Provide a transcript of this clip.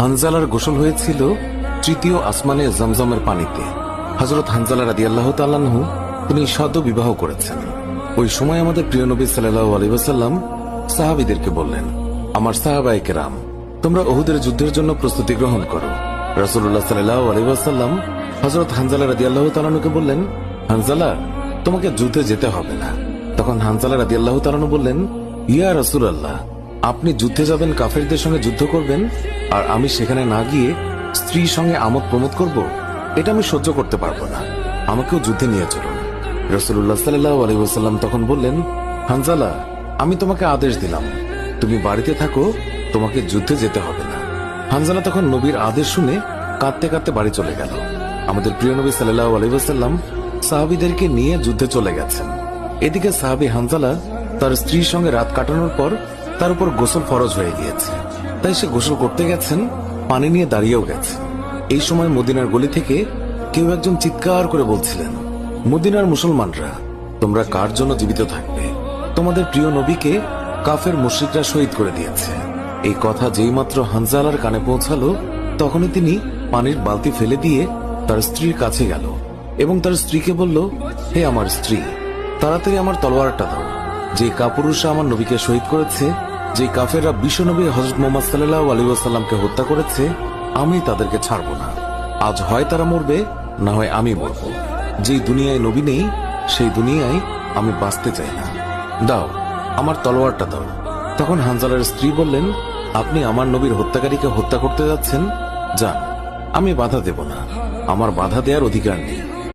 হানজালার গোসল হয়েছিল তৃতীয় আসমানে জমজমের পানিতে। হযরত হানজালা রাদিয়াল্লাহু তাআলা আনহু তিনি সদ্য বিবাহ করেছেন। ওই সময় আমাদের প্রিয় নবী সাল্লাল্লাহু আলাইহি ওয়াসাল্লাম সাহাবীদেরকে বললেন, আমার সাহাবায়ে কেরাম, তোমরা উহুদের যুদ্ধের জন্য প্রস্তুতি গ্রহণ করো। রাসূলুল্লাহ সাল্লাল্লাহু আলাইহি ওয়াসাল্লাম হযরত হানজালা রাদিয়াল্লাহু তাআলা আনহুকে বললেন, হানজালা, তোমাকে যুদ্ধে যেতে হবে না। তখন হানজালা রাদিয়াল্লাহু তাআলা আনহু বললেন, ইয়া রাসূলুল্লাহ, আপনি যুদ্ধে যাবেন, কাফেরদের সঙ্গে যুদ্ধ করবেন, আর আমি সেখানে না গিয়ে স্ত্রীর সঙ্গে আমোদ প্রমোদ করব? এটা আমি সহ্য করতে পারবো না। আমাকেও যুদ্ধে নিয়ে চলুন। রাসূলুল্লাহ সাল্লাল্লাহু আলাইহি ওয়াসাল্লাম তখন বললেন, হানজালা, আমি তোমাকে আদেশ দিলাম, তুমি বাড়িতে থাকো, তোমাকে যুদ্ধে যেতে হবে না। হানজালা তখন নবীর আদেশ শুনে কাঁদতে কাঁদতে বাড়ি চলে গেল। আমাদের প্রিয় নবী সাল্লাল্লাহু আলাইহি ওয়াসাল্লাম সাহাবীদেরকে নিয়ে যুদ্ধে চলে গেছেন। এদিকে সাহাবী হানজালা তার স্ত্রীর সঙ্গে রাত কাটানোর পর তার উপর গোসল ফরজ হয়ে গিয়েছে, তাই সে গোসল করতে গেছেন, পানি নিয়ে দাঁড়িয়েও গেছে। এই সময় মদিনার গলি থেকে কেউ একজন চিৎকার করে বলছিলেন, মদিনার মুসলমানরা, তোমরা কার জন্য জীবিত থাকবে? তোমাদের প্রিয় নবীকে কাফের মুশরিকরা শহীদ করে দিয়েছে। এই কথা যেই মাত্র হানজালার কানে পৌঁছালো, তখনই তিনি পানির বালতি ফেলে দিয়ে তার স্ত্রীর কাছে গেল এবং তার স্ত্রীকে বলল, হে আমার স্ত্রী, তাড়াতাড়ি আমার তলোয়ারটা দাও। যে কাপুরুষরা আমার নবীকে শহীদ করেছে, যে কাফেররা বিশ্বনবী হযরত মুহাম্মদ সাল্লাল্লাহু আলাইহি ওয়াসাল্লামকে হত্যা করেছে, আমি তাদেরকে ছাড়ব না। আজ হয় তারা মরবে, না হয় আমি মরব। যেই দুনিয়ায় নবী নেই, সেই দুনিয়ায় আমি বাঁচতে চাই না। দাও, আমার তলোয়ারটা দাও। তখন হানজালার স্ত্রী বললেন, আপনি আমার নবীর হত্যাকারীকে হত্যা করতে যাচ্ছেন? যান, আমি বাধা দেব না, আমার বাধা দেওয়ার অধিকার নেই।